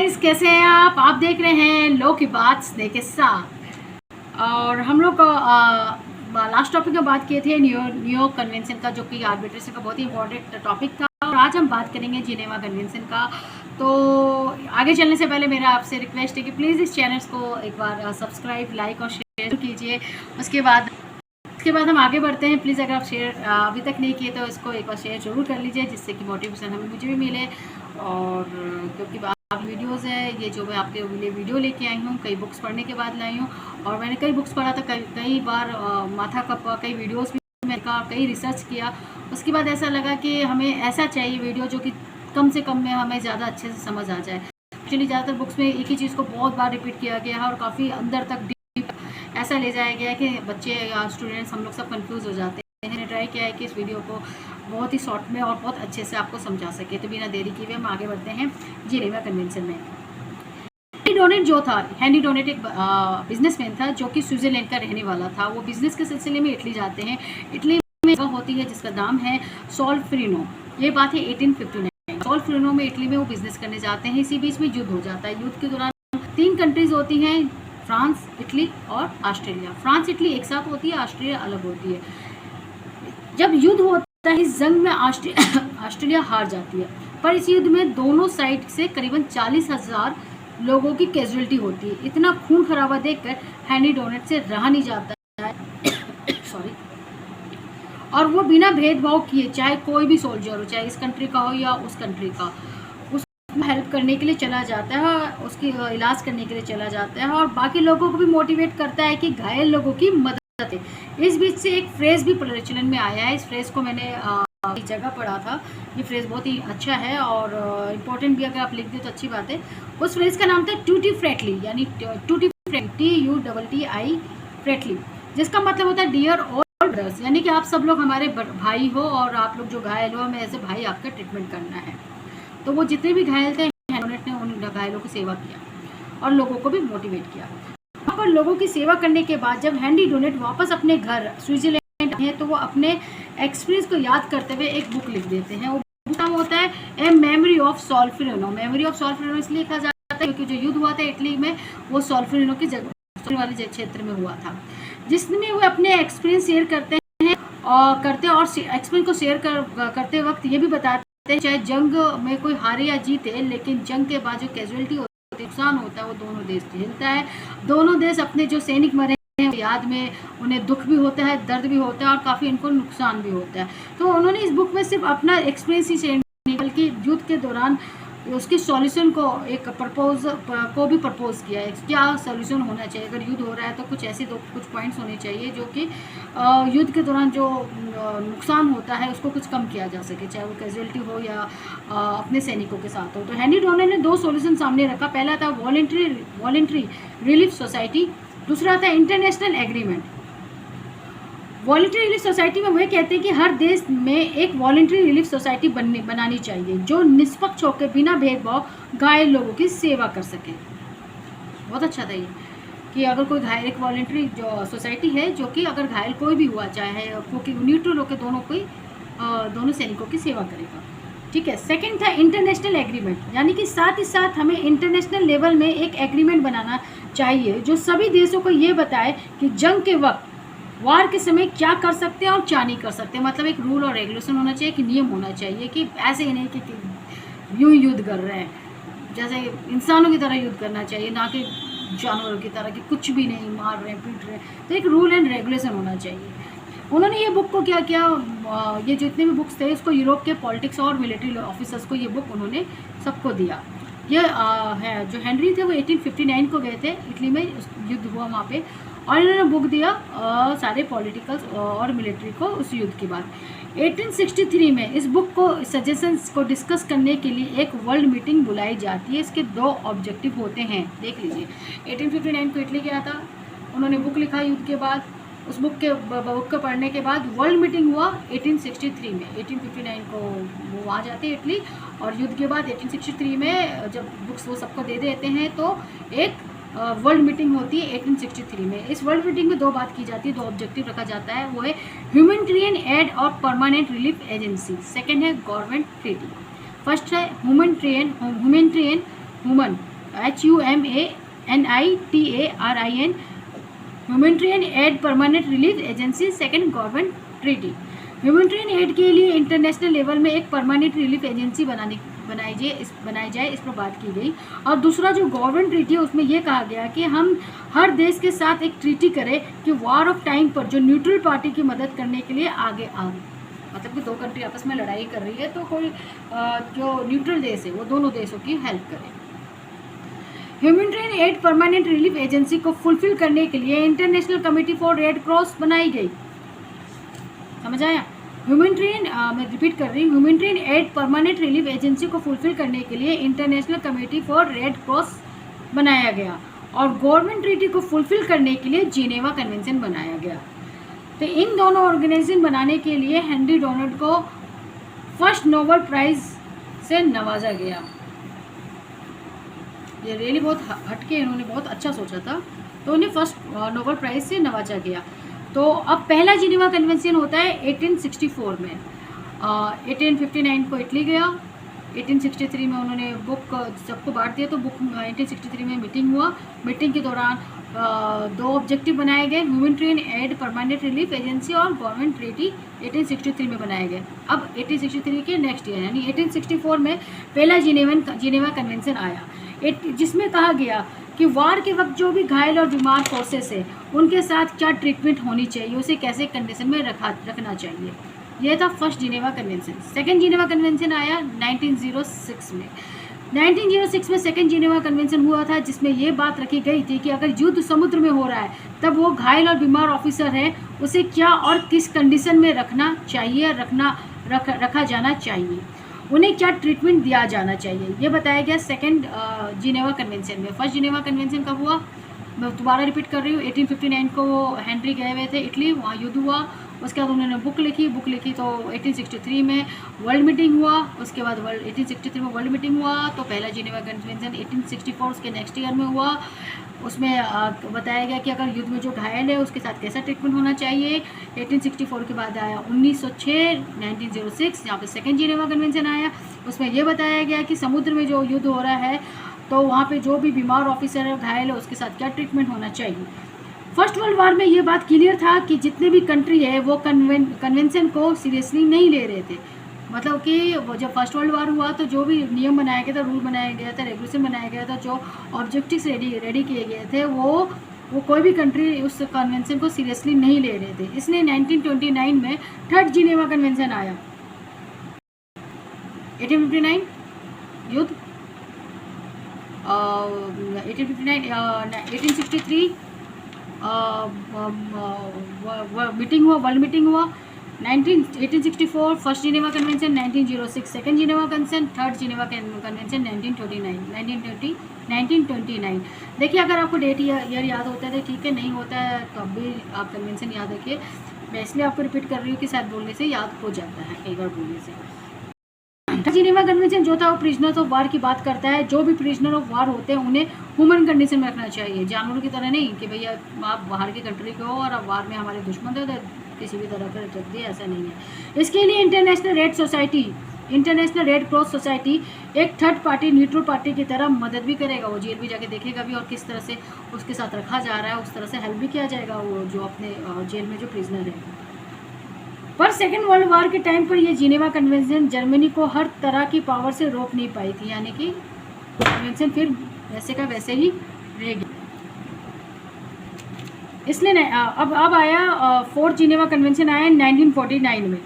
Guys, कैसे हैं आप देख रहे हैं लो की बात स्नेह के साथ। और हम लोग लास्ट टॉपिक में बात किए थे न्यूयॉर्क कन्वेंशन का, जो कि आर्बिट्रेशन का बहुत ही इंपॉर्टेंट टॉपिक था। और आज हम बात करेंगे जिनेवा कन्वेंशन का। तो आगे चलने से पहले मेरा आपसे रिक्वेस्ट है कि प्लीज़ इस चैनल को एक बार सब्सक्राइब, लाइक और शेयर कीजिए। उसके बाद हम आगे बढ़ते हैं। प्लीज़ अगर आप शेयर अभी तक नहीं किए तो इसको एक बार शेयर ज़रूर कर लीजिए, जिससे कि मोटिवेशन मुझे भी मिले। और क्योंकि वीडियोज़ है ये जो मैं आपके लिए वीडियो लेके आई हूँ, कई बुक्स पढ़ने के बाद लाई हूँ। और मैंने कई बुक्स पढ़ा था, कई बार माथा कपा, कई वीडियोज़ भी मैंने कहा, कई रिसर्च किया। उसके बाद ऐसा लगा कि हमें ऐसा चाहिए वीडियो जो कि कम से कम में हमें ज़्यादा अच्छे से समझ आ जाए। एक्चुअली ज़्यादातर बुक्स में एक ही चीज़ को बहुत बार रिपीट किया गया है और काफ़ी अंदर तक ऐसा ले जाया गया है कि बच्चे या स्टूडेंट्स हम लोग सब कंफ्यूज हो जाते हैं। मैंने ट्राई किया है कि इस वीडियो को बहुत ही शॉर्ट में और बहुत अच्छे से आपको समझा सके। तो बिना देरी किए हम आगे बढ़ते हैं जिनेवा कन्वेंशन में। हेनरी डोनेट जो था, हेनरी डोनेट एक बिजनेसमैन था जो कि स्विट्जरलैंड का रहने वाला था। वो बिजनेस के सिलसिले में इटली जाते हैं। इटली में जगह होती है जिसका नाम है सोल्फेरिनो। ये बात है 1859। सोल्फेरिनो में इटली में वो बिजनेस करने जाते हैं। इसी बीच में युद्ध हो जाता है। युद्ध के दौरान 3 कंट्रीज होती हैं, फ्रांस, इटली और ऑस्ट्रेलिया। फ्रांस इटली एक साथ होती है, ऑस्ट्रेलिया अलग होती है। जब युद्ध होता है इस जंग में ऑस्ट्रेलिया हार जाती है, पर इस युद्ध में दोनों साइड से करीबन 40,000 लोगों की कैजुअलिटी होती है। इतना खून खराबा देखकर हेनरी डोनेट से रहा नहीं जाता है सॉरी। और वो बिना भेदभाव किए, चाहे कोई भी सोल्जर हो, चाहे इस कंट्री का हो या उस कंट्री का, हेल्प करने के लिए चला जाता है, उसकी इलाज करने के लिए चला जाता है और बाकी लोगों को भी मोटिवेट करता है कि घायल लोगों की मदद है। इस बीच से एक फ्रेज भी प्रचलन में आया है। इस फ्रेज को मैंने एक जगह पढ़ा था। ये फ्रेज बहुत ही अच्छा है और इम्पोर्टेंट भी, अगर आप लिख दें तो अच्छी बात है। उस फ्रेज का नाम था टूटी फ्रेटली, यानी टूटी TUTTI फ्रेटली, जिसका मतलब होता है डियर ऑल ब्रदर्स, यानी कि आप सब लोग हमारे भाई हो और आप लोग जो घायल हो, हमें ऐसे भाई आपका ट्रीटमेंट करना है। तो वो जितने भी घायल थे, डोनेट ने उन घायलों की सेवा किया और लोगों को भी मोटिवेट किया। वहाँ पर लोगों की सेवा करने के बाद जब हेनरी डोनेट वापस अपने घर स्विट्जरलैंड आए तो वो अपने एक्सपीरियंस को याद करते हुए एक बुक लिख देते हैं। वो बुक नाम होता है a memory of Solferino. Memory of Solferino इसलिए लिखा जाता है क्योंकि जो युद्ध हुआ था इटली में, वो सोल्फेरिनो की जगह वाले क्षेत्र में हुआ था, जिसमें वो अपने एक्सपीरियंस शेयर करते हैं और एक्सपीरियंस को शेयर करते वक्त ये भी बताते हैं, चाहे जंग में कोई हारे या जीते, लेकिन जंग के बाद जो कैजुअलिटी होती है, नुकसान होता है, वो दोनों देश झेलता है। दोनों देश अपने जो सैनिक मरे हैं याद में उन्हें दुख भी होता है, दर्द भी होता है और काफ़ी इनको नुकसान भी होता है। तो उन्होंने इस बुक में सिर्फ अपना एक्सपीरियंस ही शेयर नहीं, बल्कि युद्ध के दौरान उसके सॉल्यूशन को एक को भी प्रपोज किया है। क्या सॉल्यूशन होना चाहिए अगर युद्ध हो रहा है, तो कुछ ऐसे कुछ पॉइंट्स होने चाहिए जो कि युद्ध के दौरान जो नुकसान होता है उसको कुछ कम किया जा सके, चाहे वो कैजुअलिटी हो या अपने सैनिकों के साथ हो। तो हेनरी डोनेट ने 2 सॉल्यूशन सामने रखा। पहला था वॉलंटरी रिलीफ सोसाइटी, दूसरा था international agreement. Voluntary relief society में वह कहते हैं कि हर देश में एक वॉलंटरी रिलीफ सोसाइटी बनानी चाहिए जो निष्पक्ष होकर बिना भेदभाव घायल लोगों की सेवा कर सके। बहुत अच्छा था ये कि अगर कोई घायल, एक वॉलंटरी जो सोसाइटी है जो कि अगर घायल कोई भी हुआ, चाहे क्योंकि न्यूट्रल होकर दोनों सैनिकों की सेवा करेगा। ठीक है। सेकंड था इंटरनेशनल एग्रीमेंट, यानी कि साथ ही साथ हमें इंटरनेशनल लेवल में एक एग्रीमेंट बनाना चाहिए जो सभी देशों को ये बताए कि जंग के वक्त, वार के समय क्या कर सकते हैं और क्या नहीं कर सकते। मतलब एक रूल और रेगुलेशन होना चाहिए, कि नियम होना चाहिए, कि ऐसे ही नहीं कि यूँ युद्ध कर रहे हैं, जैसे इंसानों की तरह युद्ध करना चाहिए, ना कि जानवरों की तरह कि कुछ भी नहीं, मार रहे हैं, पीट रहे हैं। तो एक रूल एंड रेगुलेशन होना चाहिए। उन्होंने ये बुक को क्या किया, ये जितने भी बुक्स थे उसको यूरोप के पॉलिटिक्स और मिलिट्री ऑफिसर्स को ये बुक उन्होंने सबको दिया। ये है जो हेनरी थे वो 1859 को गए थे इटली में, युद्ध हुआ वहाँ पे, और इन्होंने बुक दिया सारे पॉलिटिकल्स और मिलिट्री को उस युद्ध के बाद। 1863 में इस बुक को, सजेशंस को डिस्कस करने के लिए एक वर्ल्ड मीटिंग बुलाई जाती है। इसके 2 ऑब्जेक्टिव होते हैं, देख लीजिए। 1859 को इटली गया था, उन्होंने बुक लिखा युद्ध के बाद। उस बुक को पढ़ने के बाद वर्ल्ड मीटिंग हुआ 1863 में। 1859 को वो वहाँ जाते हैं इटली, और युद्ध के बाद 1863 में जब बुक्स वो सबको दे देते हैं तो एक वर्ल्ड मीटिंग होती है 1863 में। इस वर्ल्ड मीटिंग में 2 बात की जाती है, 2 ऑब्जेक्टिव रखा जाता है। वो है ह्यूमैनिटेरियन एड और परमानेंट रिलीफ एजेंसी। सेकंड है गवर्नमेंट ट्रीटी। फर्स्ट है human HUMANITARIN humanitarian add permanent relief agency second government treaty. Humanitarian add के लिए इंटरनेशनल लेवल में एक परमानेंट रिलीफ एजेंसी बनाई जाए, इस पर बात की गई। और दूसरा जो गवर्नमेंट ट्रीटी है उसमें यह कहा गया कि हम हर देश के साथ एक ट्रीटी करें कि वॉर ऑफ टाइम पर जो न्यूट्रल पार्टी की मदद करने के लिए आगे आए, मतलब कि दो कंट्री आपस में लड़ाई कर रही है तो कोई जो न्यूट्रल देश है वो दोनों देशों की हेल्प करे। Humanitarian add permanent relief agency को फुलफिल करने के लिए international committee for red cross बनाई गई। समझ आया? ह्यूमैनिटेरियन, मैं रिपीट कर रही हूँ, humanitarian add permanent relief agency को फुलफिल करने के लिए international committee for red cross बनाया गया और गवर्नमेंट ट्रीटी को फुलफिल करने के लिए जिनेवा कन्वेंशन बनाया गया। तो इन दोनों ऑर्गेनाइजेशन बनाने के लिए हेनरी डोनाल्ड को फर्स्ट नोबेल प्राइज से नवाजा गया। ये रियली बहुत हटके, इन्होंने बहुत अच्छा सोचा था, तो उन्हें फर्स्ट नोबेल प्राइज से नवाजा गया। तो अब पहला जिनेवा कन्वेंशन होता है 1864 में। 1859 को इटली गया, 1863 में उन्होंने बुक सबको बांट दिया, तो बुक 1863 में मीटिंग हुआ। मीटिंग के दौरान दो ऑब्जेक्टिव बनाए गए, humanitarian add permanent relief agency और गवर्नमेंट ट्रीटी 1863 में बनाए गए। अब 1863 के नेक्स्ट ईयर यानी 1864 में पहला जिनेवा कन्वेंशन आया, जिसमें कहा गया कि वार के वक्त जो भी घायल और बीमार फोर्सेस है उनके साथ क्या ट्रीटमेंट होनी चाहिए, उसे कैसे कंडीशन में रखना चाहिए। यह था first Geneva convention. Second Geneva convention आया 1906 में। 1906 में सेकंड जिनेवा कन्वेंशन हुआ था, जिसमें ये बात रखी गई थी कि अगर युद्ध समुद्र में हो रहा है तब वो घायल और बीमार ऑफिसर है उसे क्या और किस कंडीशन में रखना चाहिए, रखा जाना चाहिए, उन्हें क्या ट्रीटमेंट दिया जाना चाहिए, ये बताया गया सेकंड जिनेवा कन्वेंशन में। फर्स्ट जिनेवा कन्वेंशन कब हुआ, मैं दोबारा रिपीट कर रही हूँ, 1859 को वो हेनरी गए हुए थे इटली, वहाँ युद्ध हुआ। उसके बाद उन्होंने बुक लिखी तो 1863 में वर्ल्ड मीटिंग हुआ। उसके बाद 1863 में वर्ल्ड मीटिंग हुआ तो पहला जिनेवा कन्वेंशन 1864 उसके नेक्स्ट ईयर में हुआ। उसमें बताया गया कि अगर युद्ध में जो घायल है उसके साथ कैसा ट्रीटमेंट होना चाहिए। 1864 के बाद आया 1906 यहाँ पे सेकेंड जिनेवा कन्वेंशन आया। उसमें यह बताया गया कि समुद्र में जो युद्ध हो रहा है तो वहाँ पे जो भी बीमार ऑफिसर है घायल है उसके साथ क्या ट्रीटमेंट होना चाहिए। फर्स्ट वर्ल्ड वॉर में ये बात क्लियर था कि जितने भी कंट्री है वो कन्वेंशन को सीरियसली नहीं ले रहे थे। मतलब कि जब फर्स्ट वर्ल्ड वॉर हुआ तो जो भी नियम बनाया गया था, रूल बनाया गया था, रेगुलेशन बनाया गया था, जो ऑब्जेक्टिव्स रेडी किए गए थे वो कोई भी कंट्री उस कन्वेंशन को सीरियसली नहीं ले रहे थे। इसलिए 1929 में थर्ड जिनेवा कन्वेंशन आया। 1859 युद्ध, 1863 मीटिंग हुआ, वर्ल्ड मीटिंग हुआ। 1864 first Geneva convention, 1906 second Geneva convention, third Geneva convention 1929। देखिए अगर आपको डेट ईयर याद होता है तो ठीक है, नहीं होता है तो अब भी आप कन्वेंशन याद रखिए। मैं इसलिए आपको रिपीट कर रही हूँ कि शायद बोलने से याद हो जाता है, कई बार बोलने से। जिनेवा कन्वेंशन जो था वो प्रिजनर्स ऑफ वार की बात करता है। जो भी प्रिजनर ऑफ वार होते हैं उन्हें ह्यूमन कंडीशन में रखना चाहिए, जानवरों की तरह नहीं कि भैया आप बाहर की कंट्री के हो और आप वार में हमारे दुश्मन थे तो किसी भी तरह कर रख दिए, ऐसा नहीं है। इसके लिए इंटरनेशनल रेड क्रॉस सोसाइटी एक थर्ड पार्टी न्यूट्रल पार्टी की तरह मदद भी करेगा। वो जेल भी जाके देखेगा भी और किस तरह से उसके साथ रखा जा रहा है, उस तरह से हेल्प भी किया जाएगा वो जो अपने जेल में जो प्रिजनर है। पर सेकेंड वर्ल्ड वॉर के टाइम पर यह जिनेवा कन्वेंशन जर्मनी को हर तरह की पावर से रोक नहीं पाई थी, यानी कि कन्वेंशन फिर वैसे का वैसे ही रह गया। इसलिए अब आया फोर्थ जिनेवा कन्वेंशन आया 1949 में।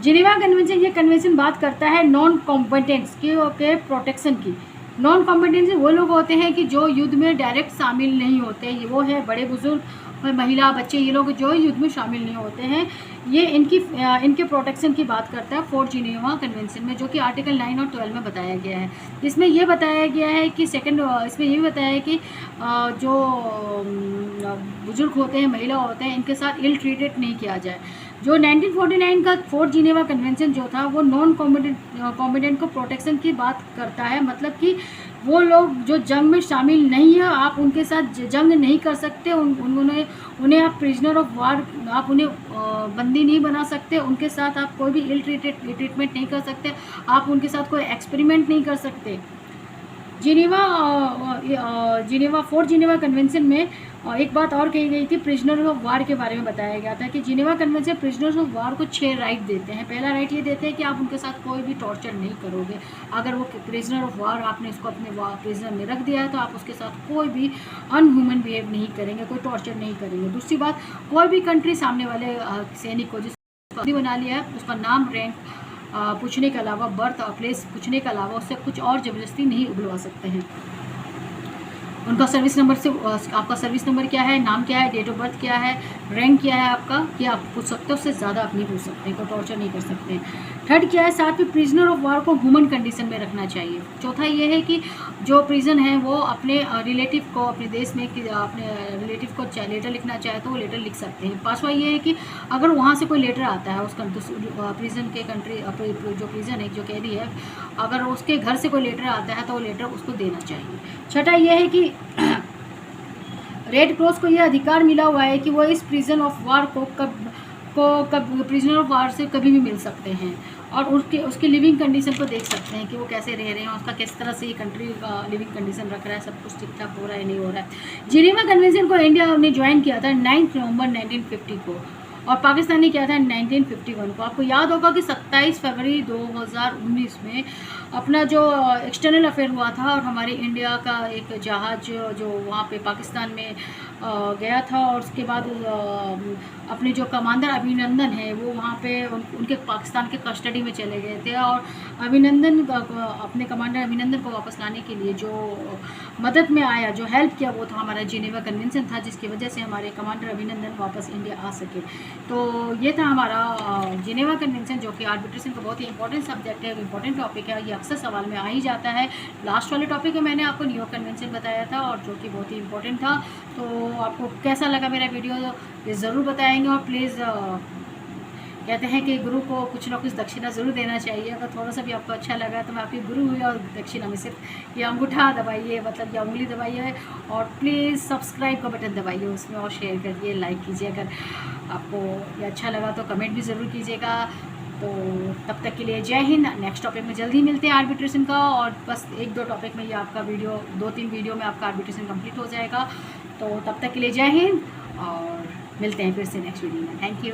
जिनेवा कन्वेंशन ये कन्वेंशन बात करता है नॉन कॉम्पिटेंट्स के प्रोटेक्शन की। नॉन कॉम्पिटेंट्स वो लोग होते हैं कि जो युद्ध में डायरेक्ट शामिल नहीं होते, ये वो है बड़े बुजुर्ग, महिला, बच्चे, ये लोग जो युद्ध में शामिल नहीं होते हैं। ये इनके प्रोटेक्शन की बात करता है फोर्थ जिनेवा कन्वेंशन में, जो कि आर्टिकल 9 और 12 में बताया गया है। इसमें यह बताया गया है कि इसमें ये भी बताया है कि जो बुजुर्ग होते हैं, महिला होते हैं, इनके साथ इल ट्रीटेड नहीं किया जाए। जो 1949 का फोर्थ जिनेवा कन्वेंशन जो था वो नॉन कॉम्पिटेंट को प्रोटेक्शन की बात करता है। मतलब कि वो लोग जो जंग में शामिल नहीं है, आप उनके साथ जंग नहीं कर सकते, उन्हें आप प्रिजनर ऑफ वार, आप उन्हें बंदी नहीं बना सकते, उनके साथ आप कोई भी इल ट्रीटमेंट नहीं कर सकते, आप उनके साथ कोई एक्सपेरिमेंट नहीं कर सकते। फोर्थ जिनेवा कन्वेंशन में एक बात और कही गई थी, प्रिजनर ऑफ वार के बारे में बताया गया था कि Geneva convention prisoners of war को 6 राइट देते हैं। पहला राइट ये देते हैं कि आप उनके साथ कोई भी टॉर्चर नहीं करोगे। अगर वो प्रिजनर ऑफ वार, आपने उसको अपने प्रिजनर में रख दिया है तो आप उसके साथ कोई भी अनह्यूमन बिहेव नहीं करेंगे, कोई टॉर्चर नहीं करेंगे। दूसरी बात, कोई भी कंट्री सामने वाले सैनिक को जिसको बना लिया है उसका नाम, रैंक पूछने के अलावा, बर्थ और प्लेस पूछने के अलावा उससे कुछ और ज़बरदस्ती नहीं उगलवा सकते हैं। उनका सर्विस नंबर से, आपका सर्विस नंबर क्या है, नाम क्या है, डेट ऑफ बर्थ क्या है, रैंक क्या है आपका, क्या आप पूछ सकते हो, उससे ज़्यादा आप नहीं पूछ सकते, कोई टॉर्चर नहीं कर सकते। थर्ड क्या है, साथ में प्रिजनर ऑफ वार को ह्यूमन कंडीशन में रखना चाहिए। चौथा ये है कि जो प्रिजन है वो अपने रिलेटिव को, अपने देश में अपने रिलेटिव को लेटर लिखना चाहे तो वो लेटर लिख सकते हैं। पांचवा ये है कि अगर वहाँ से कोई लेटर आता है, उसका प्रिजन के कंट्री, जो प्रिजन है, जो कैदी है, अगर उसके घर से कोई लेटर आता है तो वो लेटर उसको देना चाहिए। छठा ये है कि रेड क्रॉस को यह अधिकार मिला हुआ है कि वो इस प्रिजन ऑफ वार को प्रिजनर ऑफ वार से कभी भी मिल सकते हैं और उसके लिविंग कंडीशन को देख सकते हैं कि वो कैसे रह रहे हैं, उसका किस तरह से ये कंट्री का लिविंग कंडीशन रख रहा है, सब कुछ ठीक ठाक हो रहा है, नहीं हो रहा है। जिनेवा कन्वेंशन को इंडिया ने ज्वाइन किया था 9 नवंबर 1950 को और पाकिस्तान ने किया था 1951 को। आपको याद होगा कि 27 फरवरी 2019 में अपना जो एक्सटर्नल अफेयर हुआ था और हमारे इंडिया का एक जहाज़ जो वहाँ पे पाकिस्तान में गया था और उसके बाद अपने जो कमांडर अभिनंदन है वो वहाँ पे उनके पाकिस्तान के कस्टडी में चले गए थे और अपने कमांडर अभिनंदन को वापस लाने के लिए जो मदद में आया, जो हेल्प किया, वो था हमारा जिनेवा कन्वेंशन था, जिसकी वजह से हमारे कमांडर अभिनंदन वापस इंडिया आ सके। तो ये था हमारा जिनेवा कन्वेंशन, जो कि आर्बिट्रेशन का बहुत ही इंपॉर्टेंट सब्जेक्ट है, इंपॉर्टेंट टॉपिक है, ये अक्सर सवाल में आ ही जाता है। लास्ट वाले टॉपिक में मैंने आपको न्यूयॉर्क कन्वेंशन बताया था और जो कि बहुत ही इंपॉर्टेंट था। तो आपको कैसा लगा मेरा वीडियो ये ज़रूर बताएंगे और प्लीज़ कहते हैं कि गुरु को कुछ ना कुछ दक्षिणा ज़रूर देना चाहिए। अगर थोड़ा सा भी आपको अच्छा लगा तो मैं आपकी गुरु हुई और दक्षिणा में सिर्फ ये अंगूठा दबाइए, मतलब ये उंगली दबाइए और प्लीज़ सब्सक्राइब का बटन दबाइए उसमें और शेयर करिए, लाइक कीजिए। अगर आपको ये अच्छा लगा तो कमेंट भी ज़रूर कीजिएगा। तो तब तक के लिए जय हिंद। नेक्स्ट टॉपिक में जल्दी मिलते हैं आर्बिट्रेशन का, और बस 1-2 टॉपिक में ये आपका वीडियो, 2-3 वीडियो में आपका आर्बिट्रेशन कंप्लीट हो जाएगा। तो तब तक के लिए जय हिंद और मिलते हैं फिर से नेक्स्ट वीडियो में। Thank you.